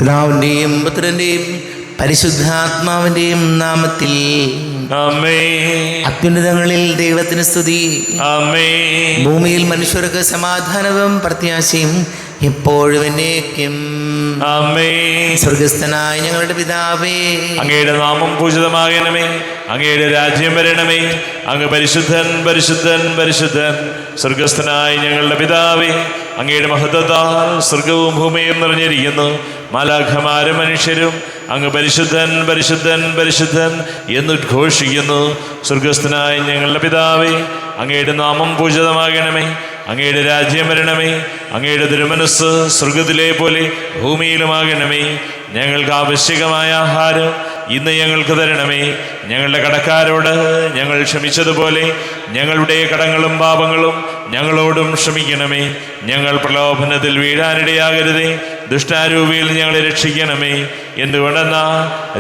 പിതാവിന്റെയും പുത്രന്റെയും പരിശുദ്ധാത്മാവിന്റെയും നാമത്തിൽ ആമേൻ. അത്യുന്നതങ്ങളിൽ ദൈവത്തിന് സ്തുതി. ആമേൻ. ഭൂമിയിൽ മനുഷ്യർക്ക് സമാധാനവും പ്രത്യാശയും എപ്പോഴും എന്നേക്കും. ആമേൻ. സ്വർഗസ്ഥനായ ഞങ്ങളുടെ പിതാവേ, അങ്ങയുടെ നാമം പൂജിതമാകണമേ. അങ്ങയുടെ രാജ്യം വരണമേ. അങ്ങ് പരിശുദ്ധൻ പരിശുദ്ധൻ പരിശുദ്ധൻ. സ്വർഗസ്ഥനായ ഞങ്ങളുടെ പിതാവേ, അങ്ങയുടെ മഹത്വത്താൽ സ്വർഗവും ഭൂമിയും നിറഞ്ഞിരിക്കുന്നു. മാലാഖമാരും മനുഷ്യരും അങ്ങ് പരിശുദ്ധൻ പരിശുദ്ധൻ പരിശുദ്ധൻ എന്നുദ്ഘോഷിക്കുന്നു. സ്വർഗസ്ഥനായ ഞങ്ങളുടെ പിതാവേ, അങ്ങയുടെ നാമം പൂജിതമാകണമേ. അങ്ങയുടെ രാജ്യം വരണമേ. അങ്ങയുടെ തിരുമനസ്സ് സ്വർഗത്തിലെ പോലെ ഭൂമിയിലുമാകണമേ. ഞങ്ങൾക്ക് ആവശ്യമായ ആഹാരം ഇന്ന് ഞങ്ങൾക്ക് തരണമേ. ഞങ്ങളുടെ കടക്കാരോട് ഞങ്ങൾ ക്ഷമിച്ചതുപോലെ ഞങ്ങളുടെ കടങ്ങളും പാപങ്ങളും ഞങ്ങളോടും ക്ഷമിക്കണമേ. ഞങ്ങൾ പ്രലോഭനത്തിൽ വീഴാനിടയാകരുതേ. ദുഷ്ടാരൂപിയിൽ ഞങ്ങളെ രക്ഷിക്കണമേ. എന്തുകൊണ്ടെന്നാൽ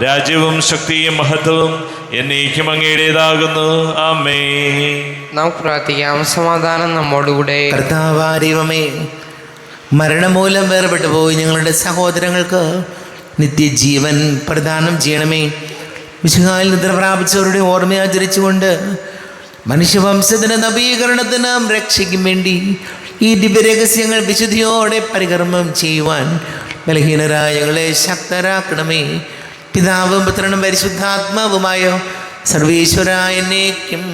രാജ്യവും ശക്തിയും മഹത്വവും എന്നേക്കും അങ്ങയുടേതാകുന്നു. ആമേൻ. നമുക്ക് പ്രാർത്ഥിക്കാം. സമാധാനം നമ്മോടുകൂടെ. കർത്താവായ ദൈവമേ, മരണം മൂലം വേർപെട്ടു പോയി ഞങ്ങളുടെ സഹോദരങ്ങൾക്ക് നിത്യജീവൻ പ്രദാനം ചെയ്യണമേ. വിശുദ്ധായിൽ നിദ്ര പ്രാപിച്ചവരുടെ ഓർമ്മ ആചരിച്ചുകൊണ്ട് മനുഷ്യവംശത്തിന് നവീകരണത്തിനും രക്ഷയ്ക്കും വേണ്ടി ഈ ദിവ്യരഹസ്യങ്ങൾ വിശുദ്ധിയോടെ പരികർമ്മം ചെയ്യുവാൻ ബലഹീനരായ ഞങ്ങളെ ശക്തരാക്കണമേ. പിതാവും പുത്രനും പരിശുദ്ധാത്മാവുമായ സർവേശ്വരായ എന്നേക്കും.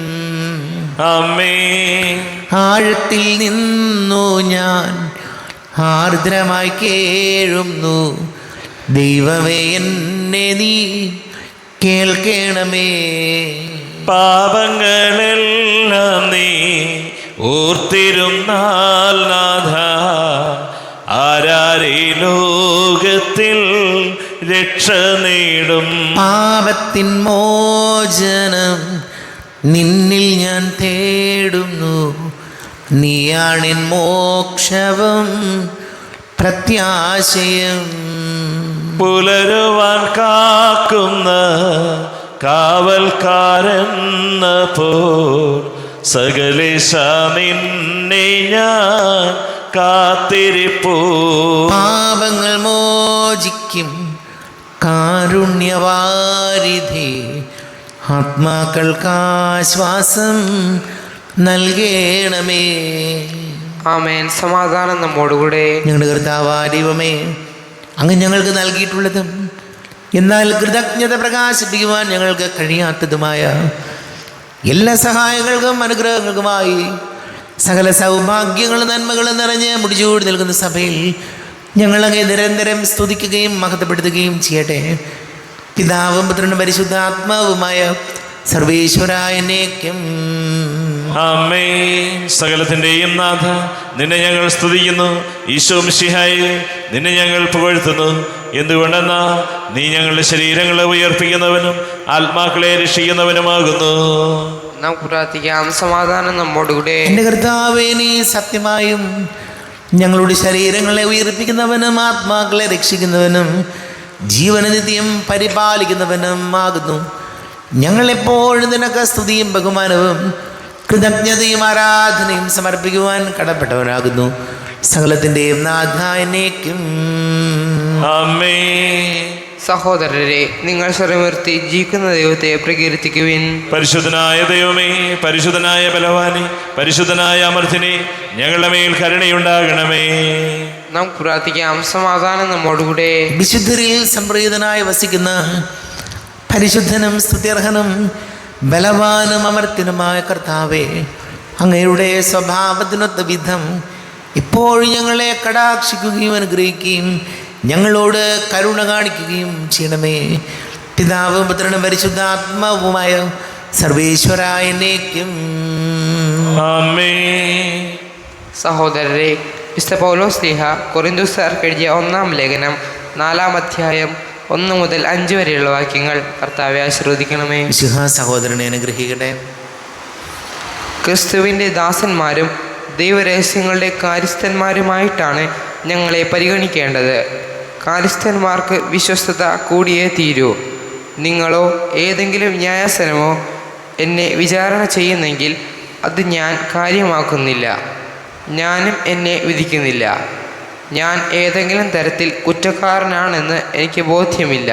ആമേൻ. ആഴത്തിൽ നിന്നു ഞാൻ ആർദ്രമായി കേഴുന്നു. ദൈവമേ, എന്നെ നീ കേൾക്കണമേ. പാപങ്ങളെല്ലാം നീ ഓർത്തിരുന്നാൽ നാഥ, ആരാരെ ലോകത്തിൽ രക്ഷ നേടും. പാപത്തിൻ മോചനം നിന്നിൽ ഞാൻ തേടുന്നു. നീയാണെൻ മോക്ഷവും പ്രത്യാശയും. പുലരുവാൻ കാക്കുന്ന കാവൽക്കാരെന്ന പോൽ സകലേശ നിന്നെ ഞാൻ കാത്തിരിപ്പൂ. പാപങ്ങൾ മോചിക്കും കാരുണ്യവാരിധി, ആത്മാക്കൾക്കാശ്വാസം നൽകണമേ. ആമേൻ. സമാധാനം നമ്മോടുകൂടെ. ഞങ്ങളുടെ കർത്താവായ ദൈവമേ, അങ്ങ് ഞങ്ങൾക്ക് നൽകിയിട്ടുള്ളതും എന്നാൽ കൃതജ്ഞത പ്രകാശിപ്പിക്കുവാൻ ഞങ്ങൾക്ക് കഴിയാത്തതുമായ എല്ലാ സഹായങ്ങൾക്കും അനുഗ്രഹങ്ങൾക്കുമായി സകല സൗഭാഗ്യങ്ങളും നന്മകളും നിറഞ്ഞ് മുടിചൂടി നിൽക്കുന്ന സഭയിൽ ഞങ്ങളങ്ങെ നിരന്തരം സ്തുതിക്കുകയും മഹത്വപ്പെടുത്തുകയും ചെയ്യട്ടെ. പിതാവും പുത്രനും പരിശുദ്ധാത്മാവുമായ സർവേശ്വരായ എന്നേക്കും. ആമേൻ. സകലത്തിൻ്റെയും നാഥ, നിന്നെ ഞങ്ങൾ സ്തുതിക്കുന്നു. ഈശോ മിശിഹായേ, നിന്നെ ഞങ്ങൾ പുകഴ്ത്തുന്നു. എന്തുകൊണ്ടെന്നാ നീ ഞങ്ങളുടെ ശരീരങ്ങളെ ഉയർപ്പിക്കുന്നവനും ആത്മാക്കളെ രക്ഷിക്കുന്നവനുമാകുന്നു. നമുക്ക് പ്രാർത്ഥിക്കാം. സമാധാനം നമ്മോടുകൂടെ. എൻ്റെ കർത്താവേ, നീ സത്യമായും ഞങ്ങളുടെ ശരീരങ്ങളെ ഉയർപ്പിക്കുന്നവനും ആത്മാക്കളെ രക്ഷിക്കുന്നവനും ജീവനനിത്യം പരിപാലിക്കുന്നവനും ആകുന്നു. ഞങ്ങളെപ്പോഴും നിനക്ക് സ്തുതിയും ബഹുമാനവും കൃതജ്ഞതയും ആരാധനയും സമർപ്പിക്കുവാൻ കടപ്പെട്ടവനാകുന്നു. സകലത്തിൻ്റെയും നാഥ എന്നേക്കും. ആമേൻ. സഹോദരരെ, നിങ്ങൾ സ്വരമുയർത്തി ജീവിക്കുന്ന ദൈവത്തെ പ്രകീർത്തിക്കുവിൻ. പരിശുദ്ധനായ ദൈവമേ, പരിശുദ്ധനായ ബലവാനെ, പരിശുദ്ധനായ അമർത്തിനെ, ഞങ്ങളുടെ മേൽ കരുണയുണ്ടാകണമേ. നമുക്ക് പ്രാർത്ഥിക്കാം. സമാധാനം നമ്മോടുകൂടെ. വിശുദ്ധരിൽ സംപ്രീതനായി വസിക്കുന്ന പരിശുദ്ധനും സ്തുത്യർഹനും ബലവാനും അമർത്യനുമായ കർത്താവേ, അങ്ങയുടെ സ്വഭാവത്തിനൊത്ത വിധം ഇപ്പോഴും ഞങ്ങളെ കടാക്ഷിക്കുകയും അനുഗ്രഹിക്കുകയും ഞങ്ങളോട് കരുണ കാണിക്കുകയും ചെയ്യണമേ. പിതാവും പുത്രനും പരിശുദ്ധാത്മാവുമായ സർവേശ്വരായ എന്നേക്കും. ആമേൻ. സഹോദരരെ, വിശുദ്ധ പൗലോസ് ശ്ലീഹ കൊരിന്ത്യക്കാർക്ക് എഴുതിയ 1-ാം ലേഖനം 4-ാം അധ്യായം 1 മുതൽ 5 വരെയുള്ള വാക്യങ്ങൾ കർത്താവെ ആശീർവദിക്കണമേ. സഹോദരനെ അനുഗ്രഹിക്കട്ടെ. ക്രിസ്തുവിൻ്റെ ദാസന്മാരും ദൈവരഹസ്യങ്ങളുടെ കാര്യസ്ഥന്മാരുമായിട്ടാണ് ഞങ്ങളെ പരിഗണിക്കേണ്ടത്. കാര്യസ്ഥന്മാർക്ക് വിശ്വസ്തത കൂടിയേ തീരൂ. നിങ്ങളോ ഏതെങ്കിലും ന്യായാസനമോ എന്നെ വിചാരണ ചെയ്യുന്നെങ്കിൽ അത് ഞാൻ കാര്യമാക്കുന്നില്ല. ഞാനും എന്നെ വിധിക്കുന്നില്ല. ഞാൻ ഏതെങ്കിലും തരത്തിൽ കുറ്റക്കാരനാണെന്ന് എനിക്ക് ബോധ്യമില്ല.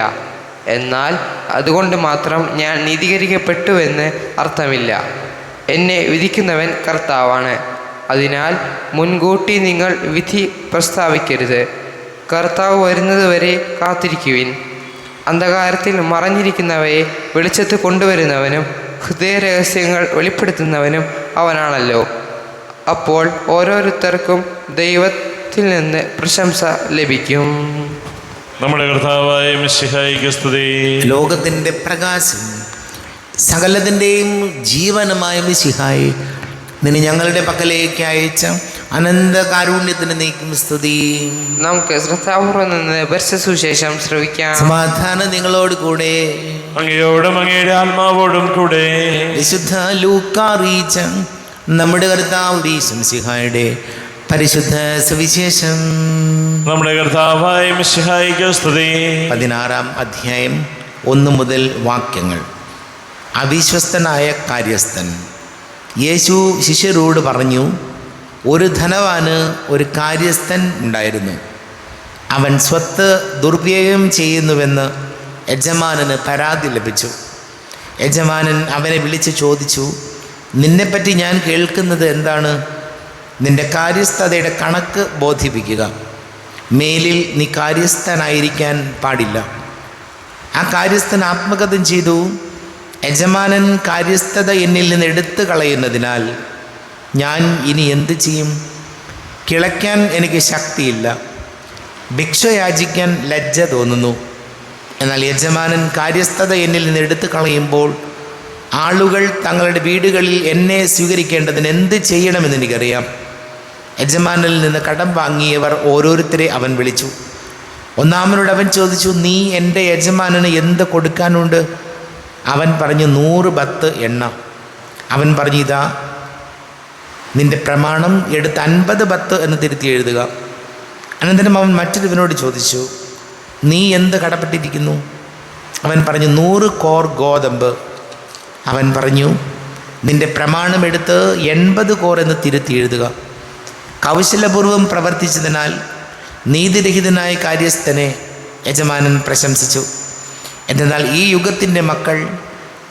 എന്നാൽ അതുകൊണ്ട് മാത്രം ഞാൻ നീതീകരിക്കപ്പെട്ടുവെന്ന് അർത്ഥമില്ല. എന്നെ വിധിക്കുന്നവൻ കർത്താവാണ്. അതിനാൽ മുൻകൂട്ടി നിങ്ങൾ വിധി പ്രസ്താവിക്കരുത്. കർത്താവ് വരുന്നതുവരെ കാത്തിരിക്കുവിൻ. അന്ധകാരത്തിൽ മറഞ്ഞിരിക്കുന്നവയെ വെളിച്ചത്ത് കൊണ്ടുവരുന്നവനും ഹൃദയരഹസ്യങ്ങൾ വെളിപ്പെടുത്തുന്നവനും അവനാണല്ലോ. അപ്പോൾ ഓരോരുത്തർക്കും ദൈവത്തിൽ നിന്ന് പ്രശംസ ലഭിക്കും. നമ്മുടെ കർത്താവായ മിശിഹായിക്ക് സ്തുതി. ലോകത്തിൻ്റെ പ്രകാശം സകലത്തിൻ്റെയും ജീവനുമായ മിശിഹായി നിന്നെ ഞങ്ങളുടെ പക്കലേക്ക് അയച്ച അനന്ത കാരുണ്യത്തിന് നീക്കും സ്തുതി. നമുക്ക് ശ്രദ്ധാപൂർവം നിന്ന് സുവിശേഷം ശ്രവിക്കാം. സമാധാനം നിങ്ങളോട് കൂടെ. അങ്ങയോടും അങ്ങയുടെ ആത്മാവോടും കൂടെ. വിശുദ്ധ ലൂക്കാ അറിയിച്ച നമ്മുടെ കർത്താവ് മിശിഹായുടെ പരിശുദ്ധ സുവിശേഷം. നമ്മുടെ കർത്താവായ മിശിഹായിക്ക് സ്തുതി. 16-ാം അധ്യായം 1 മുതൽ വാക്യങ്ങൾ. അവിശ്വസ്തനായ കാര്യസ്ഥൻ. യേശു ശിഷ്യരോട് പറഞ്ഞു, ഒരു ധനവാന് ഒരു കാര്യസ്ഥൻ ഉണ്ടായിരുന്നു. അവൻ സ്വത്ത് ദുർവ്യയം ചെയ്യുന്നുവെന്ന് യജമാനന് പരാതി ലഭിച്ചു. യജമാനൻ അവനെ വിളിച്ച് ചോദിച്ചു, നിന്നെപ്പറ്റി ഞാൻ കേൾക്കുന്നത് എന്താണ്? നിന്റെ കാര്യസ്ഥതയുടെ കണക്ക് ബോധിപ്പിക്കുക. മേലിൽ നീ കാര്യസ്ഥനായിരിക്കാൻ പാടില്ല. ആ കാര്യസ്ഥൻ ആത്മകഥം ചെയ്തു, യജമാനൻ കാര്യസ്ഥത എന്നിൽ നിന്ന് എടുത്തു കളയുന്നതിനാൽ ഞാൻ ഇനി എന്ത് ചെയ്യും? കിളയ്ക്കാൻ എനിക്ക് ശക്തിയില്ല, ഭിക്ഷ യാചിക്കാൻ ലജ്ജ തോന്നുന്നു. എന്നാൽ യജമാനൻ കാര്യസ്ഥത എന്നിൽ നിന്ന് എടുത്തു കളയുമ്പോൾ ആളുകൾ തങ്ങളുടെ വീടുകളിൽ എന്നെ സ്വീകരിക്കേണ്ടതിന് എന്ത് ചെയ്യണമെന്ന് എനിക്കറിയാം. യജമാനിൽ നിന്ന് കടം വാങ്ങിയവർ ഓരോരുത്തരെ അവൻ വിളിച്ചു. ഒന്നാമനോട് അവൻ ചോദിച്ചു, നീ എൻ്റെ യജമാനന് എന്ത് കൊടുക്കാനുണ്ട്? അവൻ പറഞ്ഞു, 100 ബത്ത് എണ്ണ. അവൻ പറഞ്ഞു, ഇതാ നിന്റെ പ്രമാണം എടുത്ത് 50 ബത്ത് എന്ന് തിരുത്തി എഴുതുക. അനന്തരം അവൻ മറ്റൊരുവനോട് ചോദിച്ചു, നീ എന്ത് കടപ്പെട്ടിരിക്കുന്നു? അവൻ പറഞ്ഞു, 100 കോർ ഗോതമ്പ്. അവൻ പറഞ്ഞു, നിന്റെ പ്രമാണം എടുത്ത് 80 കോർ എന്ന് തിരുത്തി എഴുതുക. കൗശലപൂർവ്വം പ്രവർത്തിച്ചതിനാൽ നീതിരഹിതനായ കാര്യസ്ഥനെ യജമാനൻ പ്രശംസിച്ചു. എന്നാൽ ഈ യുഗത്തിൻ്റെ മക്കൾ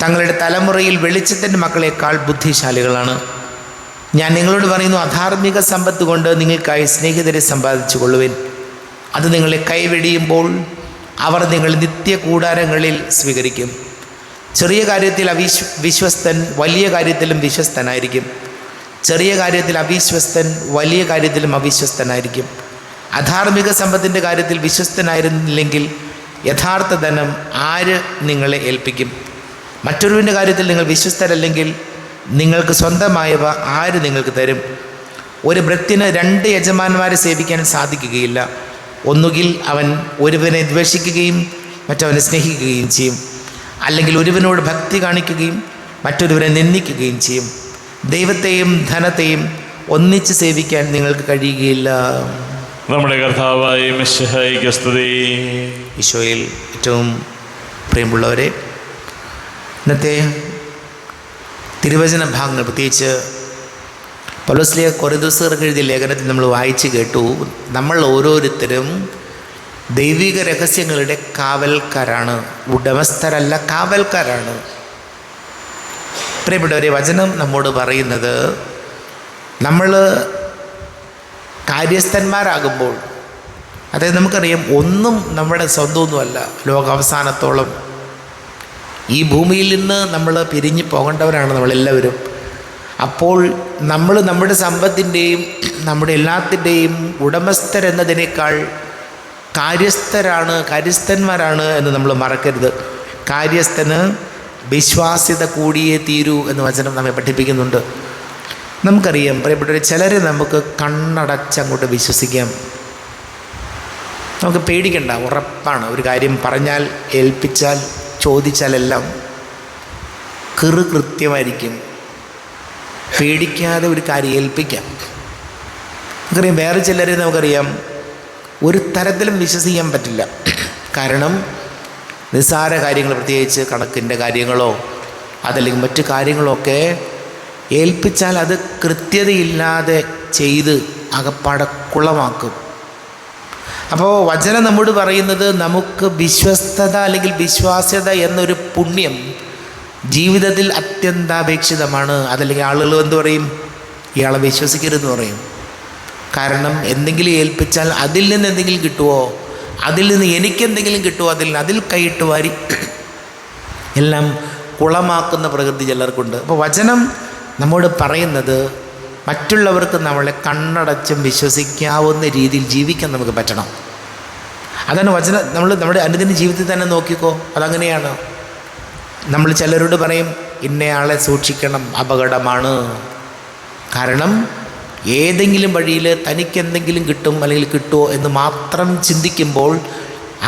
തങ്ങളുടെ തലമുറയിൽ വെളിച്ചത്തിൻ്റെ മക്കളെക്കാൾ ബുദ്ധിശാലികളാണ്. ഞാൻ നിങ്ങളോട് പറയുന്നു, അധാർമിക സമ്പത്ത് കൊണ്ട് നിങ്ങൾക്കായി സ്നേഹിതരെ സമ്പാദിച്ചു കൊള്ളുവിൻ. അത് നിങ്ങളെ കൈവെടിയുമ്പോൾ അവർ നിങ്ങൾ നിത്യ കൂടാരങ്ങളിൽ സ്വീകരിക്കും. ചെറിയ കാര്യത്തിൽ വിശ്വസ്തൻ വലിയ കാര്യത്തിലും വിശ്വസ്തനായിരിക്കും. ചെറിയ കാര്യത്തിൽ അവിശ്വസ്തൻ വലിയ കാര്യത്തിലും അവിശ്വസ്തനായിരിക്കും. അധാർമിക സമ്പത്തിൻ്റെ കാര്യത്തിൽ വിശ്വസ്തനായിരുന്നില്ലെങ്കിൽ യഥാർത്ഥ ധനം ആര് നിങ്ങളെ ഏൽപ്പിക്കും? മറ്റൊരുവിൻ്റെ കാര്യത്തിൽ നിങ്ങൾ വിശ്വസ്തരല്ലെങ്കിൽ നിങ്ങൾക്ക് സ്വന്തമായവ ആര് നിങ്ങൾക്ക് തരും? ഒരു ഭൃത്യന് 2 യജമാനന്മാരെ സേവിക്കാൻ സാധിക്കുകയില്ല. ഒന്നുകിൽ അവൻ ഒരുവനെ ദ്വേഷിക്കുകയും മറ്റവനെ സ്നേഹിക്കുകയും ചെയ്യും, അല്ലെങ്കിൽ ഒരുവനോട് ഭക്തി കാണിക്കുകയും മറ്റൊരുവനെ നിന്ദിക്കുകയും ചെയ്യും. ദൈവത്തെയും ധനത്തെയും ഒന്നിച്ച് സേവിക്കാൻ നിങ്ങൾക്ക് കഴിയുകയില്ല. നമ്മുടെ കർത്താവായ മിശിഹായിക്ക് സ്തുതി. ഈശോയിൽ ഏറ്റവും പ്രിയമുള്ളവരെ, ഇന്നത്തെ തിരുവചന ഭാഗങ്ങൾ, പ്രത്യേകിച്ച് പൗലോസ് കൊരിന്ത്യർക്ക് എഴുതിയ ലേഖനത്തിൽ നമ്മൾ വായിച്ച് കേട്ടു, നമ്മൾ ഓരോരുത്തരും ദൈവിക രഹസ്യങ്ങളുടെ കാവൽക്കാരാണ്, ഉടമസ്ഥരല്ല, കാവൽക്കാരാണ്. പ്രിയപ്പെട്ടവരെ, വചനം നമ്മോട് പറയുന്നത് നമ്മൾ കാര്യസ്ഥന്മാരാകുമ്പോൾ, അതായത് നമുക്കറിയാം ഒന്നും നമ്മുടെ സ്വന്തമൊന്നുമല്ല. ലോകാവസാനത്തോളം ഈ ഭൂമിയിൽ നിന്ന് നമ്മൾ പിരിഞ്ഞു പോകേണ്ടവരാണ് നമ്മളെല്ലാവരും. അപ്പോൾ നമ്മൾ നമ്മുടെ സമ്പത്തിൻ്റെയും നമ്മുടെ എല്ലാത്തിൻ്റെയും ഉടമസ്ഥരെന്നതിനേക്കാൾ കാര്യസ്ഥന്മാരാണ് എന്ന് നമ്മൾ മറക്കരുത്. കാര്യസ്ഥന് വിശ്വാസ്യത കൂടിയേ തീരൂ എന്ന് വചനം നമ്മെ പഠിപ്പിക്കുന്നുണ്ട്. നമുക്കറിയാം പ്രിയപ്പെട്ടവരെ, ചിലരെ നമുക്ക് കണ്ണടച്ചങ്ങോട്ട് വിശ്വസിക്കാം. നമുക്ക് പേടിക്കണ്ട, ഉറപ്പാണ്. ഒരു കാര്യം പറഞ്ഞാൽ, ഏൽപ്പിച്ചാൽ, ചോദിച്ചാലെല്ലാം കൃത്യമായിരിക്കും. പേടിക്കാതെ ഒരു കാര്യം ഏൽപ്പിക്കാം. നമുക്കറിയാം വേറെ ചിലരെ നമുക്കറിയാം ഒരു തരത്തിലും വിശ്വസിക്കാൻ പറ്റില്ല. കാരണം നിസ്സാര കാര്യങ്ങൾ, പ്രത്യേകിച്ച് കണക്കിൻ്റെ കാര്യങ്ങളോ അതല്ലെങ്കിൽ മറ്റു കാര്യങ്ങളോ ഒക്കെ ഏൽപ്പിച്ചാൽ അത് കൃത്യതയില്ലാതെ ചെയ്ത് അകപ്പാടെ കുളമാക്കും. അപ്പോൾ വചനം നമ്മോട് പറയുന്നത് നമുക്ക് വിശ്വസ്തത അല്ലെങ്കിൽ വിശ്വാസ്യത എന്നൊരു പുണ്യം ജീവിതത്തിൽ അത്യന്താപേക്ഷിതമാണ്. അതല്ലെങ്കിൽ ആളുകൾ എന്ത് പറയും, ഇയാളെ വിശ്വസിക്കരുതെന്ന് പറയും. കാരണം എന്തെങ്കിലും ഏൽപ്പിച്ചാൽ അതിൽ നിന്ന് എന്തെങ്കിലും കിട്ടുമോ, അതിൽ നിന്ന് എനിക്കെന്തെങ്കിലും കിട്ടുമോ, അതിൽ കൈയിട്ട് വാരി എല്ലാം കുളമാക്കുന്ന പ്രകൃതി ചിലർക്കുണ്ട്. അപ്പോൾ വചനം നമ്മോട് പറയുന്നത് മറ്റുള്ളവർക്ക് നമ്മളെ കണ്ണടച്ചും വിശ്വസിക്കാവുന്ന രീതിയിൽ ജീവിക്കാൻ നമുക്ക് പറ്റണം. അതാണ് വചനം. നമ്മുടെ അനുദിന ജീവിതത്തിൽ തന്നെ നോക്കിക്കോ, അതങ്ങനെയാണ്. നമ്മൾ ചിലരോട് പറയും ഇന്നയാളെ സൂക്ഷിക്കണം, അപകടമാണ്. കാരണം ഏതെങ്കിലും വഴിയിൽ തനിക്കെന്തെങ്കിലും കിട്ടും അല്ലെങ്കിൽ കിട്ടുമോ എന്ന് മാത്രം ചിന്തിക്കുമ്പോൾ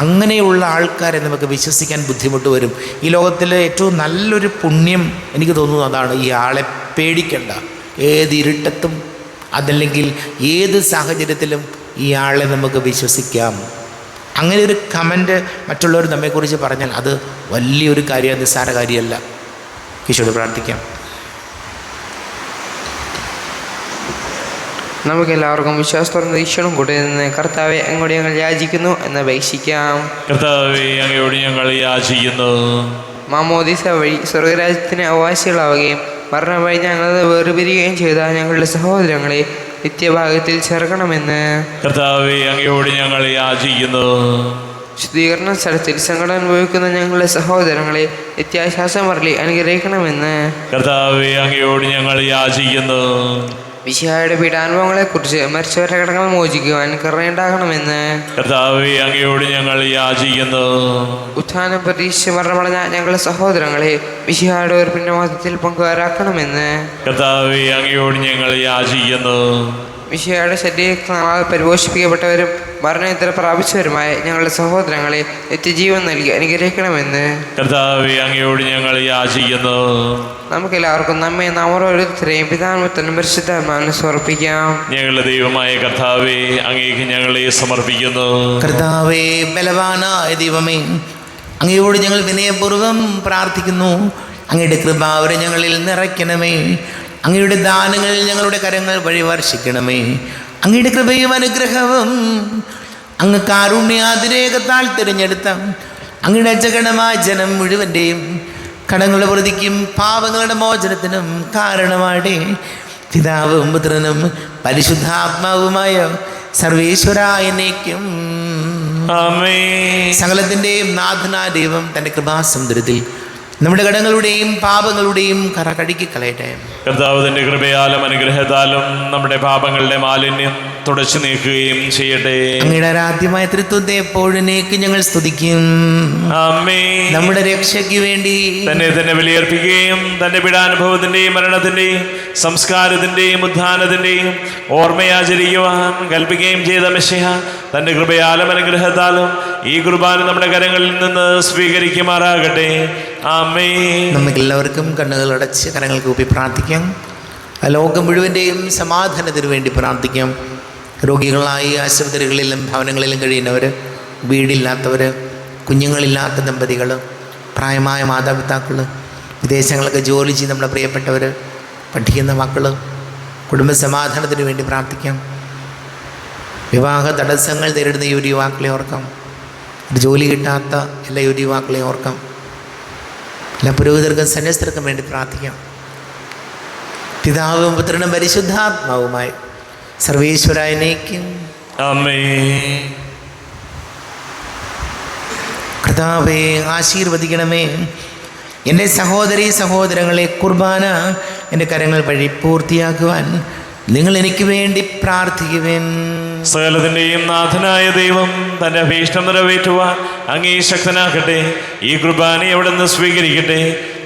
അങ്ങനെയുള്ള ആൾക്കാരെ നമുക്ക് വിശ്വസിക്കാൻ ബുദ്ധിമുട്ട് വരും. ഈ ലോകത്തിലെ ഏറ്റവും നല്ലൊരു പുണ്യം എനിക്ക് തോന്നുന്നു അതാണ്. ഈ ആളെ പേടിക്കണ്ട, ഏത് ഇരുട്ടത്തും അതല്ലെങ്കിൽ ഏത് സാഹചര്യത്തിലും ഈ ആളെ നമുക്ക് വിശ്വസിക്കാം. അങ്ങനെ ഒരു കമൻറ്റ് മറ്റുള്ളവർ നമ്മെക്കുറിച്ച് പറഞ്ഞാൽ അത് വലിയൊരു കാര്യമാണ്, നിസ്സാര കാര്യമല്ല. ഈശോയോട് പ്രാർത്ഥിക്കാം. നമുക്കെല്ലാവർക്കും വിശ്വാസത്തോടും നിരീക്ഷണം കൂടി നിന്ന് കർത്താവെ അങ്ങോട്ട് ഞങ്ങൾ യാചിക്കുന്നു എന്ന് അപേക്ഷിക്കാം. കർത്താവേ, അങ്ങയോട് ഞങ്ങൾ യാചിക്കുന്നു. മാമോദിസ വഴി സ്വർഗരാജ്യത്തിന് അവകാശികളാവുകയും മരണം വഴി ഞങ്ങൾ വേർപിരിയുകയും ചെയ്ത ഞങ്ങളുടെ സഹോദരങ്ങളെ നിത്യഭാഗത്തിൽ ചേർക്കണമെന്ന് കർത്താവേ, അങ്ങയോട് ഞങ്ങൾ യാചിക്കുന്നു. ശുദ്ധീകരണ സ്ഥലത്തിൽ സങ്കടം അനുഭവിക്കുന്ന ഞങ്ങളുടെ സഹോദരങ്ങളെ നിത്യാശ്വാസമരളി അനുഗ്രഹിക്കണമെന്ന് കർത്താവേ, അങ്ങയോട് ഞങ്ങൾ യാചിക്കുന്നു. മിശിഹായുടെ പീഡാനുഭവങ്ങളെക്കുറിച്ച് മരിച്ചവരുടെ കടങ്ങൾ മോചിക്കുവാൻ കരുണയുണ്ടാകണമെന്ന് കർത്താവേ, അങ്ങയോട് ഞങ്ങൾ യാചിക്കുന്നു. ഉത്ഥാനം പ്രതീക്ഷിച്ച് മരണമടഞ്ഞ ഞങ്ങളുടെ സഹോദരങ്ങളെ മിശിഹായുടെ ഒരു പിന്നവാദത്തിൽ പങ്കുകാരാക്കണമെന്ന് കർത്താവേ, അങ്ങയോട് ഞങ്ങൾ യാചിക്കുന്നു. മിശിഹായുടെ ശരീരങ്ങളാൽ പരിപോഷിപ്പിക്കപ്പെട്ടവരും മരണനിദ്ര പ്രാപിച്ചവരുമായ ഞങ്ങളുടെ സഹോദരങ്ങളെ നിത്യജീവൻ നൽകി അനുഗ്രഹിക്കണമെന്ന് കർത്താവേ, അങ്ങയോട് ഞങ്ങൾ യാചിക്കുന്നു. നമുക്കെല്ലാവർക്കും നമ്മെ നാം ഓരോരുത്തരെയും പിതാവിനും പരിശുദ്ധാത്മാവിനും സമർപ്പിക്കാം. ഞങ്ങളുടെ ദൈവമായ കർത്താവേ, അങ്ങേക്ക് ഞങ്ങളെ സമർപ്പിക്കുന്നു. കർത്താവേ, ബലവാനായ ദൈവമേ, അങ്ങയോട് ഞങ്ങൾ വിനയപൂർവ്വം പ്രാർത്ഥിക്കുന്നു. അങ്ങയുടെ കൃപാവരെ ഞങ്ങളിൽ നിറയ്ക്കണമേ. അങ്ങയുടെ ദാനങ്ങൾ ഞങ്ങളുടെ കരങ്ങൾ വഴി വർഷിക്കണമേ. അങ്ങയുടെ കൃപയും അനുഗ്രഹവും അങ്ങ് കാരുണ്യാതിരേകത്താൽ തിരഞ്ഞെടുത്ത അങ്ങയുടെ അജഗണമായ ജനം മുഴുവൻ്റെയും കടങ്ങളുടെ പ്രതിക്കും പാപങ്ങളുടെ മോചനത്തിനും കാരണമാടെ പിതാവും പുത്രനും പരിശുദ്ധാത്മാവുമായ സർവേശ്വരായനേക്കും ആമേൻ. സകലത്തിൻ്റെയും നാഥനായ ദൈവം തൻ്റെ കൃപാസമുദ്രത്തിൽ നമ്മുടെ കടങ്ങളുടെയും പാപങ്ങളുടെയും കറ കഴുകി കളയട്ടെ. കർത്താവ് തന്റെ കൃപയാലും അനുഗ്രഹത്താലും നമ്മുടെ പാപങ്ങളുടെ മാലിന്യം തുടച്ചു നീക്കുകയും ചെയ്യട്ടെ. അങ്ങയുടെ ആരാധ്യമായ തൃത്വത്തെ എപ്പോഴേക്ക് ഞങ്ങൾ സ്തുതിക്കും. ആമേൻ. നമ്മുടെ രക്ഷയ്ക്ക് വേണ്ടി തന്നെ ബലിയർപ്പിക്കുകയും തന്റെ പീഡാനുഭവത്തിന്റെയും മരണത്തിന്റെയും സംസ്കാരത്തിന്റെയും ഉത്ഥാനത്തിന്റെയും ഓർമ്മയാചരിക്കുവാൻ കൽപ്പിക്കുകയും ചെയ്ത മിശിഹ തന്റെ കൃപയാലും അനുഗ്രഹത്താലും ഈ കുർബാന നമ്മുടെ കരങ്ങളിൽ നിന്ന് സ്വീകരിക്കുമാറാകട്ടെ. ആമേൻ. നമുക്കെല്ലാവർക്കും കണ്ണുകൾ അടച്ച് കരങ്ങൾ കൂപ്പി പ്രാർത്ഥിക്കാം. ലോകം മുഴുവൻ്റെയും സമാധാനത്തിന് വേണ്ടി പ്രാർത്ഥിക്കാം. രോഗികളായി ആശുപത്രികളിലും ഭവനങ്ങളിലും കഴിയുന്നവർ, വീടില്ലാത്തവർ, കുഞ്ഞുങ്ങളില്ലാത്ത ദമ്പതികൾ, പ്രായമായ മാതാപിതാക്കൾ, വിദേശങ്ങളൊക്കെ ജോലി ചെയ്ത് നമ്മുടെ പ്രിയപ്പെട്ടവർ, പഠിക്കുന്ന മക്കൾ, കുടുംബ സമാധാനത്തിന് വേണ്ടി പ്രാർത്ഥിക്കാം. വിവാഹ തടസ്സങ്ങൾ നേരിടുന്ന യുവാക്കളെ ഓർക്കാം. ജോലി കിട്ടാത്ത എല്ലാ യുവാക്കളെ ഓർക്കാം. എല്ലാ പുരോഹിതർക്കും സന്യസ്തർക്കും വേണ്ടി പ്രാർത്ഥിക്കാം. പിതാവും പുത്രനും പരിശുദ്ധാത്മാവുമായി സർവേശ്വരായനേക്കും ആമേൻ. കർത്താവേ, ആശീർവദിക്കണമേ. എൻ്റെ സഹോദരീ സഹോദരങ്ങളെ കുർബാന എൻ്റെ കരങ്ങൾ വഴി പൂർത്തിയാക്കുവാൻ നിങ്ങൾ എനിക്ക് വേണ്ടി പ്രാർത്ഥിക്കുവേൻ. സകലത്തിന്റെയും നാഥനായ ദൈവം തന്റെ അഭീഷ്ടം നിറവേറ്റുവാൻ അങ്ങേ ശക്തനാക്കട്ടെ. ഈ കുർബാന എവിടുന്ന് സ്വീകരിക്കട്ടെ.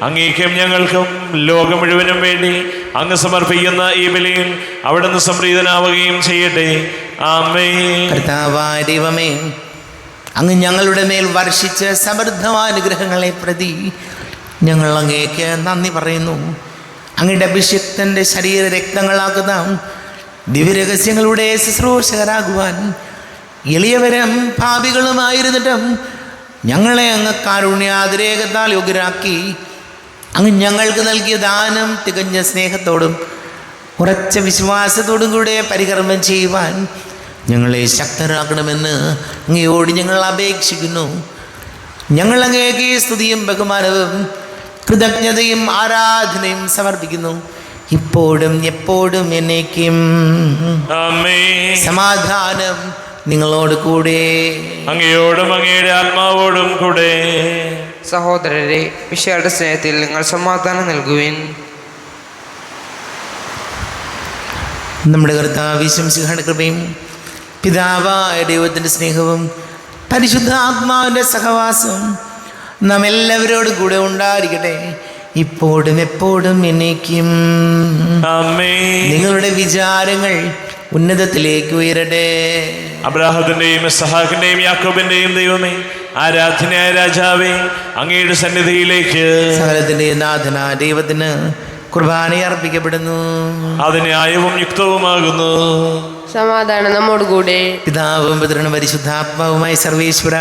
അങ്ങേക്കും ഞങ്ങൾക്കും ലോകം മുഴുവനും വേണ്ടി അങ്ങ് സമർപ്പിക്കുന്ന ഈ ബലിയിൽ അവിടുന്ന് സംപ്രീതനാവുകയും ചെയ്യട്ടെ. ആമേൻ. കർത്താവായ ദൈവമേ, അങ്ങ് ഞങ്ങളുടെ മേൽ വർഷിച്ച സമൃദ്ധമായ അനുഗ്രഹങ്ങളെ പ്രതി ഞങ്ങൾ അങ്ങേക്ക് നന്ദി പറയുന്നു. അങ്ങയുടെ അഭിഷിക്തൻ്റെ ശരീര രക്തങ്ങളാക്കുന്ന ദിവ്യരഹസ്യങ്ങളുടെ ശുശ്രൂഷകരാകുവാൻ എളിയവരും പാപികളുമായിരുന്നിട്ടും ഞങ്ങളെ അങ്ങ് കാരുണ്യാതിരേകത്താൽ യോഗ്യരാക്കി. അങ്ങ് ഞങ്ങൾക്ക് നൽകിയ ദാനം തികഞ്ഞ സ്നേഹത്തോടും ഉറച്ച വിശ്വാസത്തോടും കൂടെ പരികർമ്മം ചെയ്യുവാൻ ഞങ്ങളെ ശക്തരാക്കണമെന്ന് അങ്ങയോട് ഞങ്ങൾ അപേക്ഷിക്കുന്നു. ഞങ്ങൾ അങ്ങേക്ക് സ്തുതിയും ബഹുമാനവും കൃതജ്ഞതയും ആരാധനയും സമർപ്പിക്കുന്നു, ഇപ്പോഴും എപ്പോഴും എന്നേക്കും. ആമേൻ. സമാധാനം നിങ്ങളോട് കൂടെ, അങ്ങയോടും അങ്ങയുടെ ആത്മാവോടും കൂടെ. സഹോദരരെ, വിശാല സ്നേഹത്തിൽ നിങ്ങൾ സമാധാനം നൽകുവിൻ. നമ്മുടെ കർത്താവ് യേശുമിശിഹായുടെ കൃപയും പിതാവായ ദൈവത്തിൻ്റെ സ്നേഹവും പരിശുദ്ധ ആത്മാവിൻ്റെ സഹവാസവും നാം എല്ലാവരോടും കൂടെ ഉണ്ടായിരിക്കട്ടെ, ഇപ്പോഴും എപ്പോഴും എന്നേക്കും. ആമേൻ. നിങ്ങളുടെ വിചാരങ്ങൾ ഉന്നതത്തിലേക്ക് ഉയരട്ടെ. അബ്രാഹത്തിന്റെയും ഇസ്ഹാക്കിന്റെയും യാക്കോബിന്റെയും ദൈവമേ, ആരാധനയായ രാജാവേ, അങ്ങയുടെ സന്നിധിയിലേക്ക് സകലത്തിൻ്റെ നാഥനായ ദൈവത്തിന് കുർബാന അർപ്പിക്കപ്പെടുന്നു. അത് ന്യായവും യുക്തവുമാകുന്നു. സമാധാനം നമ്മോടുകൂടെ. പിതാവും പുത്രനും പരിശുദ്ധാത്മാവുമായ സർവേശ്വര,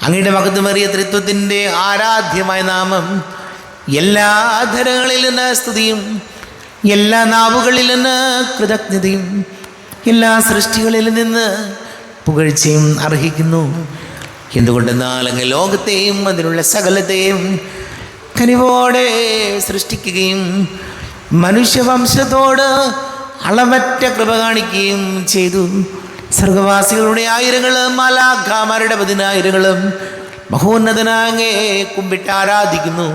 അങ്ങയുടെ മഹത്വമേറിയ ത്രിത്വത്തിൻ്റെ ആരാധ്യമായ നാമം എല്ലാ ധരങ്ങളിൽ നിന്ന് സ്തുതിയും, എല്ലാ നാവുകളിൽ നിന്ന് കൃതജ്ഞതയും, എല്ലാ സൃഷ്ടികളിൽ നിന്ന് പുകഴ്ചയും അർഹിക്കുന്നു. എന്തുകൊണ്ടെന്നാൽ അങ്ങ് ലോകത്തെയും അതിലുള്ള സകലത്തെയും കനിവോടെ സൃഷ്ടിക്കുകയും മനുഷ്യവംശത്തോട് അളവറ്റ കൃപ കാണിക്കുകയും ചെയ്തു. സ്വർഗവാസികളുടെ ആയിരങ്ങളും മാലാഖമാരുടെ പതിനായിരങ്ങളും മഹോന്നതനാങ്ങേ കുമ്പിട്ട് ആരാധിക്കുന്നു.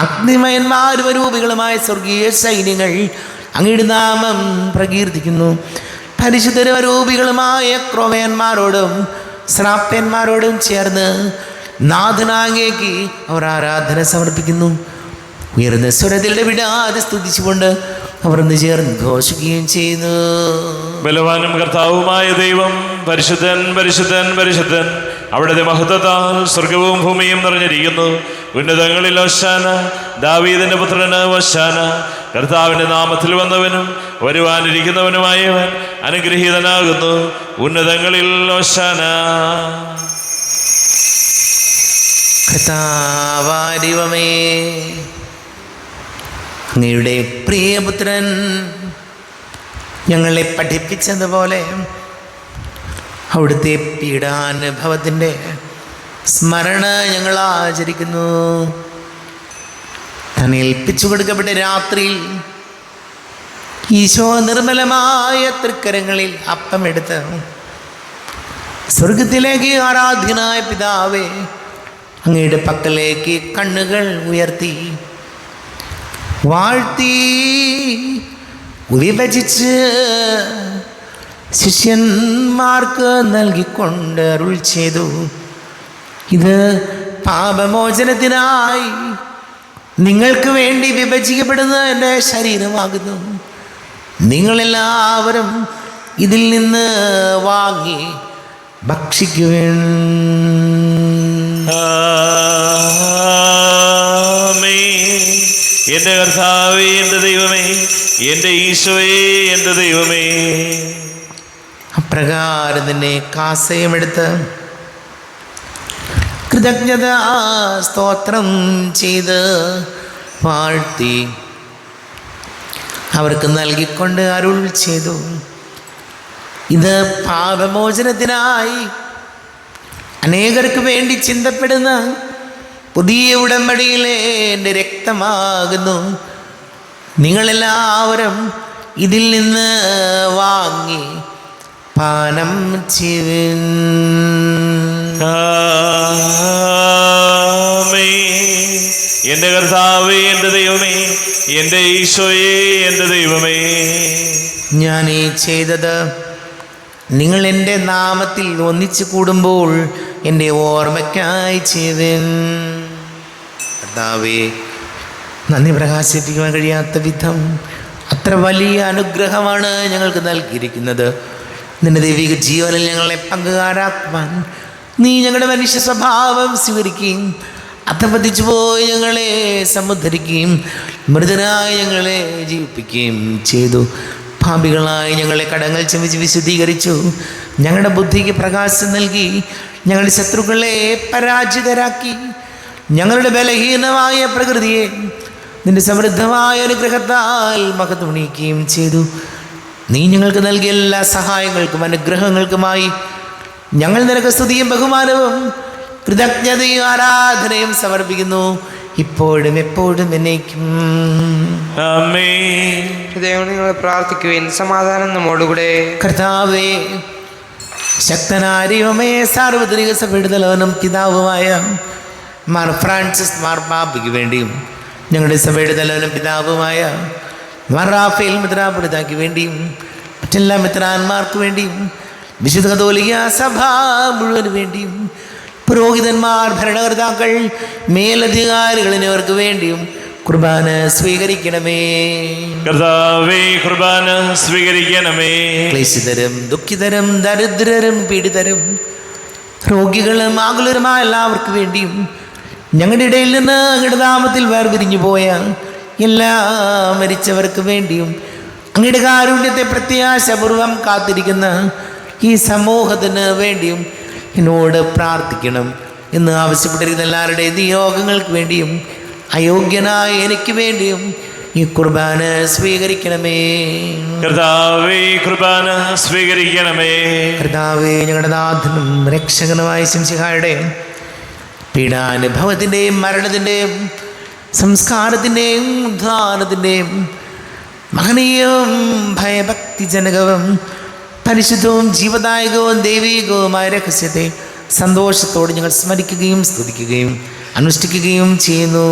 അഗ്നിമയന്മാരും അരൂപികളുമായ സ്വർഗീയ സൈന്യങ്ങൾ അങ്ങയുടെ നാമം പ്രകീർത്തിക്കുന്നു. പരിശുദ്ധരും അരൂപികളുമായ ക്രോമയന്മാരോടും ശ്രാപ്യന്മാരോടും ചേർന്ന് നാഥനാങ്ങേക്ക് അവർ ആരാധന സമർപ്പിക്കുന്നു. ഉയർന്ന സ്വരത്തിലെ വിടാതെ സ്തുതിച്ചുകൊണ്ട് അവർ ഒന്ന് ചേർന്ന് ഘോഷിക്കുകയും ചെയ്യുന്നു. ബലവാനും കർത്താവുമായ ദൈവം പരിശുദ്ധൻ പരിശുദ്ധൻ പരിശുദ്ധൻ, അവിടുത്തെ മഹത്വത്താൽ സ്വർഗവും ഭൂമിയും നിറഞ്ഞിരിക്കുന്നു. ഉന്നതങ്ങളിൽ ഹോശാന, ദാവീദിന്റെ പുത്രന് ഹോശാന. കർത്താവിന്റെ നാമത്തിൽ വന്നവനും വരുവാനിരിക്കുന്നവനുമായവൻ അനുഗ്രഹീതനാകുന്നു. ഉന്നതങ്ങളിൽ ഹോശാന. കർത്താവായ ദൈവമേ, അങ്ങയുടെ പ്രിയപുത്രൻ ഞങ്ങളെ പഠിപ്പിച്ചതുപോലെ അവിടുത്തെ പീഡാനുഭവത്തിൻ്റെ സ്മരണ ഞങ്ങൾ ആചരിക്കുന്നു. തന്നെ ഏൽപ്പിച്ചു കൊടുക്കപ്പെട്ട രാത്രിയിൽ ഈശോ നിർമ്മലമായ തൃക്കരങ്ങളിൽ അപ്പമെടുത്ത് സ്വർഗത്തിലേക്ക് ആരാധ്യനായ പിതാവേ, അങ്ങയുടെ പക്കലേക്ക് കണ്ണുകൾ ഉയർത്തി വാഴ്ത്തി വിഭജിച്ച് ശിഷ്യന്മാർക്ക് നൽകിക്കൊണ്ട് അരുൾ ചെയ്തു, ഇത് പാപമോചനത്തിനായി നിങ്ങൾക്ക് വേണ്ടി വിഭജിക്കപ്പെടുന്ന എൻ്റെ ശരീരമാകുന്നു. നിങ്ങളെല്ലാവരും ഇതിൽ നിന്ന് വാങ്ങി ഭക്ഷിക്കുവിൻ. എന്റെ കർത്താവേ, എന്റെ ദൈവമേ, എന്റെ ഈശോയേ, എന്റെ ദൈവമേ. അപ്രകാരം തന്നെ കാസയുമെടുത്ത് കൃതജ്ഞത സ്തോത്രം ചെയ്ത് വാഴ്ത്തി അവർക്ക് നൽകിക്കൊണ്ട് അരുൾ ചെയ്തു, ഇത് പാപമോചനത്തിനായി അനേകർക്ക് വേണ്ടി ചിന്തപ്പെടുന്ന പുതിയ ഉടമ്പടിയിലെ എൻ്റെ രക്തമാകുന്നു. നിങ്ങളെല്ലാവരും ഇതിൽ നിന്ന് വാങ്ങി പാനം ചെയ്യുവിൻ. എന്റെ കർത്താവേ, എന്റെ ദൈവമേ, എന്റെ ഈശോയേ, എന്റെ ദൈവമേ. ഞാൻ ഈ ചെയ്തത് നിങ്ങൾ എൻ്റെ നാമത്തിൽ ഒന്നിച്ചു കൂടുമ്പോൾ എൻ്റെ ഓർമ്മയ്ക്കായി ചെയ്യുവിൻ. കർത്താവേ, നന്ദി പ്രകാശിപ്പിക്കുവാൻ കഴിയാത്ത വിധം അത്ര വലിയ അനുഗ്രഹമാണ് ഞങ്ങൾക്ക് നൽകിയിരിക്കുന്നത്. നിന്റെ ദൈവിക ജീവനിൽ ഞങ്ങളെ പങ്കുകാരാക്കുവാൻ നീ ഞങ്ങളുടെ മനുഷ്യ സ്വഭാവം സ്വീകരിക്കുകയും അധപതിച്ചു പോയി ഞങ്ങളെ സമുദ്ധരിക്കുകയും മൃതനായി ഞങ്ങളെ ജീവിപ്പിക്കുകയും ചെയ്തു. പാപികളായി ഞങ്ങളെ കടങ്ങൾ ക്ഷമിച്ച് വിശുദ്ധീകരിച്ചു. ഞങ്ങളുടെ ബുദ്ധിക്ക് പ്രകാശം നൽകി ഞങ്ങളുടെ ശത്രുക്കളെ പരാജിതരാക്കി. ഞങ്ങളുടെ ബലഹീനമായ പ്രകൃതിയെ നിന്റെ സമൃദ്ധമായ അനുഗ്രഹത്താൽ മഹത്വണിക്കുകയും ചെയ്തു. നീ ഞങ്ങൾക്ക് നൽകിയ എല്ലാ സഹായങ്ങൾക്കും അനുഗ്രഹങ്ങൾക്കുമായി ഞങ്ങൾ നിനക്ക് സ്തുതിയും ബഹുമാനവും കൃതജ്ഞതയും ആരാധനയും സമർപ്പിക്കുന്നു, ഇപ്പോഴും എപ്പോഴും എന്നേക്കും. ആമേൻ. ഹൃദയം നിങ്ങൾ പ്രാർത്ഥിക്കുവിൻ. സമാധാനം നമ്മോടുകൂടെ. കർത്താവേ, ശക്തനായ ദൈവമേ, സാർവത്രിക സഭയുടെ തലവനും പിതാവുമായ മാർ ഫ്രാൻസിസ് മാർപ്പാപ്പയ്ക്ക് വേണ്ടിയും ഞങ്ങളുടെ സഭയുടെ തലവനും പിതാവുമായ മാർ റാഫേൽ മിത്രാപുരതാക്ക് വേണ്ടിയും മറ്റെല്ലാ മിത്രാന്മാർക്ക് വേണ്ടിയും വിശുദ്ധ കത്തോലിക്ക സഭ മുഴുവന് വേണ്ടിയും പുരോഹിതന്മാർ, ഭരണകർത്താക്കൾ, മേലധികാരികൾ എന്നിവർക്ക് വേണ്ടിയും കുർബാന സ്വീകരിക്കണമേ. കർത്താവേ, കുർബാന സ്വീകരിക്കണമേ. ക്ലേശിതരും ദുഃഖിതരും ദരിദ്രരും പീഡിതരും രോഗികളും ആകുലരുമായ എല്ലാവർക്കും വേണ്ടിയും ഞങ്ങളുടെ ഇടയിൽ നിന്ന് അങ്ങയുടെ നാമത്തിൽ വേർപിരിഞ്ഞു പോയ എല്ലാ മരിച്ചവർക്ക് വേണ്ടിയും അങ്ങയുടെ കാരുണ്യത്തെ പ്രത്യാശപൂർവം കാത്തിരിക്കുന്ന ഈ സമൂഹത്തിന് വേണ്ടിയും എന്നോട് പ്രാർത്ഥിക്കണം എന്ന് ആവശ്യപ്പെട്ടിരിക്കുന്ന എല്ലാവരുടെയും നിയോഗങ്ങൾക്ക് വേണ്ടിയും അയോഗ്യനായ എനിക്ക് വേണ്ടിയും ഈ കുർബാന സ്വീകരിക്കണമേ. കർത്താവേ, കുർബാന സ്വീകരിക്കണമേ. കർത്താവേ, ഞങ്ങളുടെ നാഥനും രക്ഷകനുമായ ശംസിഹായുടെ പീഡാനുഭവത്തിൻ്റെയും മരണത്തിൻ്റെയും സംസ്കാരത്തിൻ്റെയും ഉദ്ധാനത്തിൻ്റെയും മഹനീയവും ഭയഭക്തിജനകവും പരിശുദ്ധവും ജീവദായകവും ദൈവീകവുമായ രഹസ്യത്തെ സന്തോഷത്തോടെ ഞങ്ങൾ സ്മരിക്കുകയും സ്തുതിക്കുകയും അനുഷ്ഠിക്കുകയും ചെയ്യുന്നു.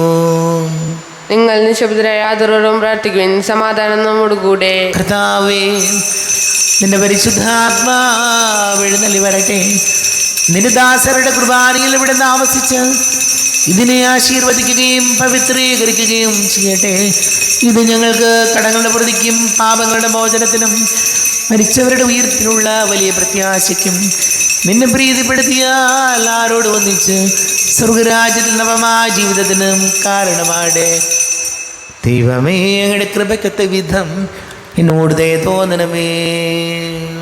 നിങ്ങൾ നിശബ്ദരായ ആദരവോടും പ്രാർത്ഥിക്കുവിൻ. സമാധാനം നമ്മോട് കൂടെ. കർത്താവേ, നിന്റെ പരിശുദ്ധാത്മാവ് എഴുന്നള്ളി വരട്ടെ. നിന്റെ ദാസരുടെ കുർബാനയിൽ ഇവിടെ താമസിച്ച് ഇതിനെ ആശീർവദിക്കുകയും പവിത്രീകരിക്കുകയും ചെയ്യട്ടെ. ഇത് ഞങ്ങൾക്ക് കടങ്ങളുടെ പ്രതിക്കും പാപങ്ങളുടെ മോചനത്തിനും മരിച്ചവരുടെ ഉയർത്തിനുള്ള വലിയ പ്രത്യാശയ്ക്കും നിന്നെ പ്രീതിപ്പെടുത്തിയാൽ ആരോട് ഒന്നിച്ച് സ്വർഗരാജ്യത്തിൽ നവമായ ജീവിതത്തിനും കാരണമാടെ. ദൈവമേ, അങ്ങയുടെ കൃപയ്ക്കൊത്ത വിധം എന്നോട് ദയ തോന്നണമേ.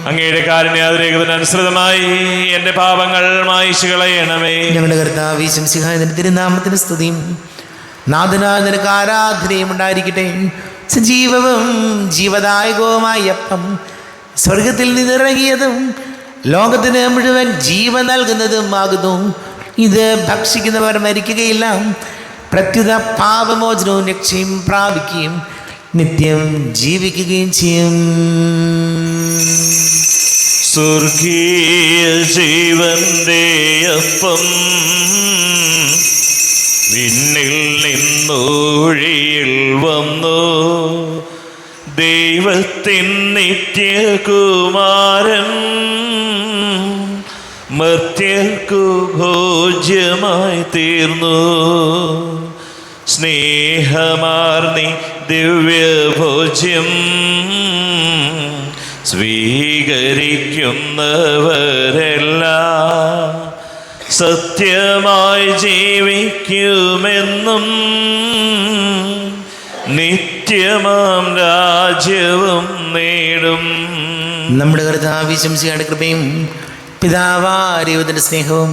അങ്ങയുടെ കാരുണ്യാതിരേകത്തിനനുസൃതമായി എൻ്റെ പാപങ്ങൾ മായിച്ചു കളയണമേ. ഞങ്ങളുടെ കർത്താവ് ശംസിഹായ നിന്റെ തിരുനാമത്തിന് സ്തുതിയും നാഥനായ നിനക്ക് ആരാധനയും ഉണ്ടായിരിക്കട്ടെ. സജീവവും ജീവദായകവുമായ അപ്പം സ്വർഗത്തിൽ നിന്നിറങ്ങിയതും ലോകത്തിന് മുഴുവൻ ജീവൻ നൽകുന്നതും ആകുന്നു. ഇത് ഭക്ഷിക്കുന്നവർ മരിക്കുകയില്ല, പ്രത്യുത പാപമോചനവും രക്ഷയും പ്രാപിക്കുകയും നിത്യം ജീവിക്കുകയും ചെയ്യും. സ്വർഗീയ ജീവന്റെ അപ്പം വിണ്ണിൽ നിന്നൊഴിയിൽ വന്നു, ദൈവത്തിൻ നിത്യകുമാരൻ മർത്യർക്കു ഭോജ്യമായി തീർന്നു. സ്നേഹമാർന്നി ദിവ്യഭോജ്യം സ്വീകരിക്കുന്നവരെല്ലാം സത്യമായി ജീവിക്കുമെന്നും നിത്യമാം രാജ്യവും നേടും. നമ്മുടെ കർത്താവ് ശംസിഹായുടെ കൃപയും പിതാവാരിയുടെ സ്നേഹവും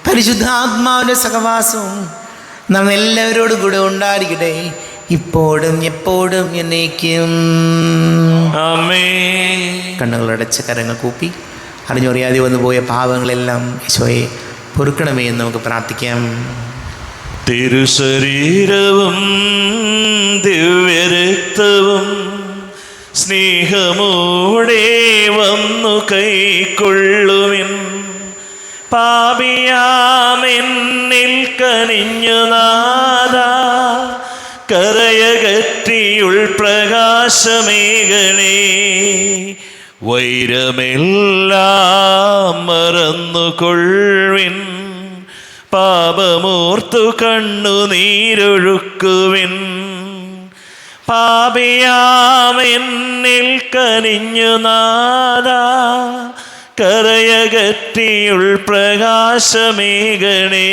പരിശുദ്ധാത്മാവിൻ്റെ സഹവാസവും നാം എല്ലാവരോടും കൂടെ ഉണ്ടായിരിക്കട്ടെ, ഇപ്പോഴും എപ്പോഴും എന്നേക്കും. ആമേൻ. കണ്ണുകളടച്ച് കരങ്ങൾ കൂപ്പി അറിഞ്ഞറിയാതെ വന്നുപോയ പാവങ്ങളെല്ലാം ഈശോയെ പൊറുക്കണമേ എന്ന് നമുക്ക് പ്രാർത്ഥിക്കാം. തിരുശരീരവും ദിവ്യരക്തവും സ്നേഹമോടെ വന്നു കൈക്കൊള്ളുവിൻ. പാപിയാമെന്നിൽ കനിഞ്ഞു നാഥാ, കരയകറ്റിയുൾ പ്രകാശമേകണേ. വൈരമെല്ലാം മറന്നുകൊള്ളുവിൻ, പാപമോർത്തു കണ്ണുനീരൊഴുക്കുവിൻ. പാപിയാമെന്നിൽ കനിഞ്ഞു നാഥാ, കരയകറ്റിയുൾ പ്രകാശമേകണേ.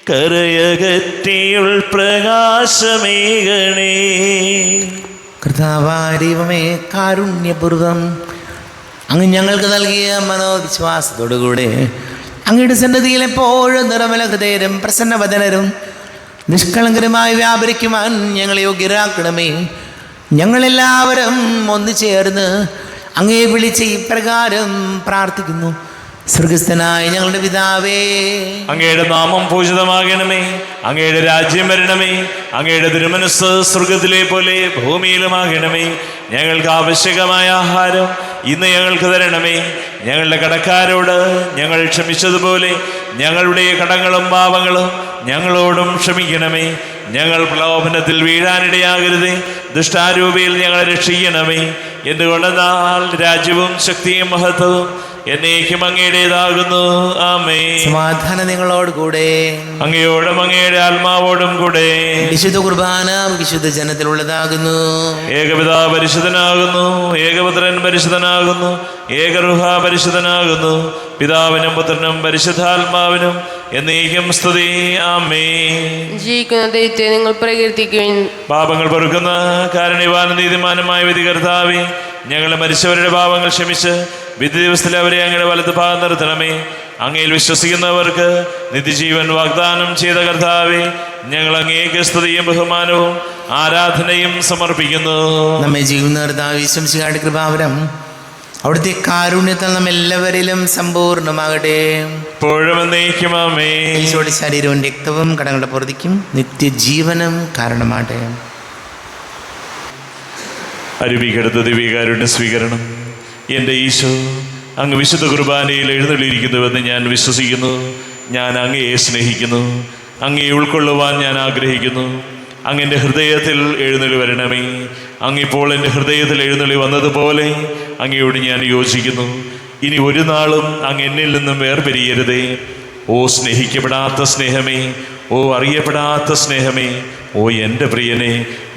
കരയകറ്റിയുൾ പ്രകാശമേകണേ. കർത്താവാരിവമേ, കാരുണ്യപൂർവം അങ്ങ് ഞങ്ങൾക്ക് നൽകിയ മനോവിശ്വാസത്തോടുകൂടെ അങ്ങയുടെ സന്നദ്ധിയിൽ എപ്പോഴും നിറമല ഹൃദയരും പ്രസന്നവദനരും നിഷ്കളങ്കരുമായി വ്യാപരിക്കുവാൻ ഞങ്ങളെ യോഗ്യരാക്കണമേ. ഞങ്ങളെല്ലാവരും ഒന്നു ചേർന്ന് അങ്ങേ വിളിച്ച് ഇപ്രകാരം പ്രാർത്ഥിക്കുന്നു. സ്വർഗസ്ഥനായ ഞങ്ങളുടെ പിതാവേ, അങ്ങയുടെ നാമം പൂജിതമാകണമേ, അങ്ങയുടെ രാജ്യം വരണമേ, അങ്ങയുടെ തിരുമനസ്സ് സ്വർഗത്തിലെ പോലെ ഭൂമിയിലുമാകണമേ. ഞങ്ങൾക്ക് ആവശ്യകമായ ആഹാരം ഇന്ന് ഞങ്ങൾക്ക് തരണമേ. ഞങ്ങളുടെ കടക്കാരോട് ഞങ്ങൾ ക്ഷമിച്ചതുപോലെ ഞങ്ങളുടെ കടങ്ങളും പാപങ്ങളും ഞങ്ങളോടും ക്ഷമിക്കണമേ. ഞങ്ങൾ പ്രലോഭനത്തിൽ വീഴാനിടയാകരുതേ, ദുഷ്ടാരൂപിയിൽ ഞങ്ങളെ രക്ഷിക്കണമേ. എന്തുകൊണ്ടെന്നാൽ രാജ്യവും ശക്തിയും മഹത്വവും എന്നേക്കും അങ്ങയുടേതാകുന്നു. ആമേൻ. സമാധാനം നിങ്ങളോട് കൂടെ, അങ്ങയോടും അങ്ങയുടെ ആത്മാവോടും കൂടെ. വിശുദ്ധ കുർബാന വിശുദ്ധ ജനത്തിലുള്ളതാകുന്നു. ഏകപിതാവ് പരിശുദ്ധനാകുന്നു, ഏകപുത്രൻ പരിശുദ്ധനാകുന്നു, ഏകറുഹ പരിശുദ്ധനാകുന്നു. പിതാവിനും പുത്രനും പരിശുദ്ധാത്മാവിനും എന്നേക്കും സ്തുതി. ആമേൻ. ജീവിക്കുന്ന ദൈവത്തെ നിങ്ങൾ പ്രകീർത്തിക്കുവിൻ. പാപങ്ങൾ പൊറുക്കുന്ന കാരുണ്യവാനും നീതിമാനുമായ വിധികർത്താവേ, ഞങ്ങളെ മരിച്ചവരുടെ പാപങ്ങൾ ക്ഷമിച്ച് വിധി ദിവസത്തിൽ അവരെ അങ്ങയുടെ വലത്ത് ഭാഗം നിർത്തണമേ. അങ്ങയിൽ വിശ്വസിക്കുന്നവർക്ക് നിത്യജീവൻ വാഗ്ദാനം ചെയ്ത കർത്താവേ, ഞങ്ങൾ അങ്ങേക്ക് സ്തുതിയും ബഹുമാനവും ആരാധനയും സമർപ്പിക്കുന്നു. നമ്മെ ജീവിക്കുന്ന കർത്താവ് ഈശോമിശിഹായുടെ കൃപാവരം അവിടുത്തെ കാരുണ്യത്താൽ നമ്മ എല്ലാവരിലും സമ്പൂർണ്ണമാകട്ടെ. ഇപ്പോഴും എന്നേക്കും ആമേൻ. ഈശോയുടെ ശരീരവും രക്തവും കടങ്ങളുടെ പൊറുതിക്കും നിത്യജീവനും കാരണമാകട്ടെ. അരുവിക്കെടുത്ത ദിവ്യകാരുണ്യ സ്വീകരണം. എൻ്റെ ഈശോ, അങ്ങ് വിശുദ്ധ കുർബാനയിൽ എഴുന്നള്ളിയിരിക്കുന്നുവെന്ന് ഞാൻ വിശ്വസിക്കുന്നു. ഞാൻ അങ്ങയെ സ്നേഹിക്കുന്നു. അങ്ങയെ ഉൾക്കൊള്ളുവാൻ ഞാൻ ആഗ്രഹിക്കുന്നു. അങ്ങെൻ്റെ ഹൃദയത്തിൽ എഴുന്നള്ളി വരണമേ. അങ്ങിപ്പോൾ എൻ്റെ ഹൃദയത്തിൽ എഴുന്നള്ളി വന്നതുപോലെ അങ്ങയോട് ഞാൻ യോജിക്കുന്നു. ഇനി ഒരു നാളും അങ്ങ് എന്നിൽ നിന്നും വേർപിരിയരുതേ. ഓ സ്നേഹിക്കപ്പെടാത്ത സ്നേഹമേ, ഓ അറിയപ്പെടാത്ത സ്നേഹമേ, ഓ എൻ്റെ പ്രിയനെ,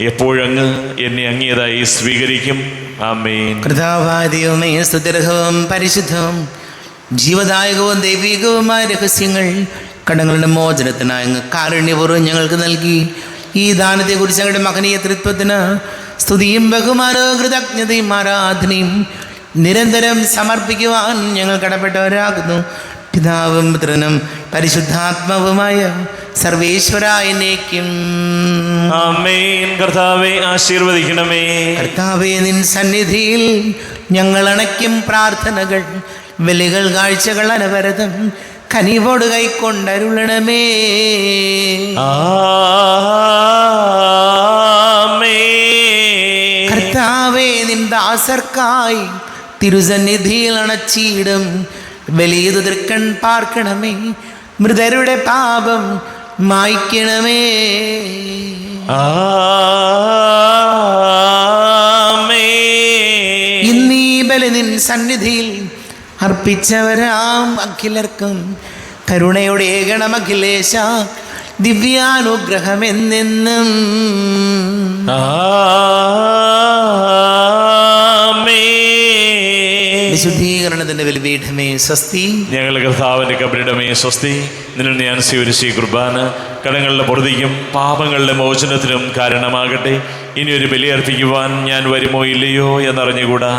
എപ്പോഴങ്ങ് എന്നെ അങ്ങേതായി സ്വീകരിക്കും. ആമേൻ. കർത്താവായ ദൈവമേ, സ്തുത്യർഹവും പരിശുദ്ധവും ജീവദായകവും ദൈവികവുമായ രഹസ്യങ്ങൾ കടങ്ങളുടെ മോചനത്തിനായി അങ്ങ് കാരുണ്യപൂർവ്വം ഞങ്ങൾക്ക് നൽകി. ഈ ദാനത്തെക്കുറിച്ച് ഞങ്ങളുടെ മഹനീയ തൃത്വത്തിന് സ്തുതിയും ബഹുമാനവും കൃതജ്ഞതയും ആരാധനയും നിരന്തരം സമർപ്പിക്കുവാൻ ഞങ്ങൾ കടപ്പെട്ടവരാകുന്നു. പിതാവും പുത്രനും പരിശുദ്ധാത്മാവുമായ സർവേശ്വരായനേക്കും ആമേൻ. കർത്താവേ ആശീർവദിക്കണമേ. കർത്താവേ, നിൻ സന്നിധിയിൽ ഞങ്ങൾ അണയ്ക്കും പ്രാർത്ഥനകൾ, ബലികൾ, കാഴ്ചകൾ അനവരതം കനിവോട് കൈക്കൊണ്ടരുളണമേ. ആമേൻ. കർത്താവേ, നിൻ ദാസർക്കായി തിരുസന്നിധിയിൽ അണച്ചിടും ബലിയതു തൃക്കൺ പാർക്കണമേ. മൃതരുടെ പാപം മായ്ക്കണമേ. ഇന്നീ ബലി നിൻ സന്നിധിയിൽ അർപ്പിച്ചവരാം അഖിലർക്കും കരുണയുടെ ഏകണം അഖിലേശ, ദിവ്യാനുഗ്രഹമെന്നെന്നും. വിശുദ്ധീകരണത്തിന്റെ ബലിപീഠമേ സ്വസ്തി. ഞങ്ങളുടെ കർത്താവിന്റെ കബരിടമേ സ്വസ്തി. നിന്നിൽ ഞാൻ സ്വീകരിച്ച ഈ കുർബാന കടങ്ങളുടെ പൊറുതിക്കും പാപങ്ങളുടെ മോചനത്തിനും കാരണമാകട്ടെ. ഇനിയൊരു ബലി അർപ്പിക്കുവാൻ ഞാൻ വരുമോ ഇല്ലയോ എന്നറിഞ്ഞുകൂടാ.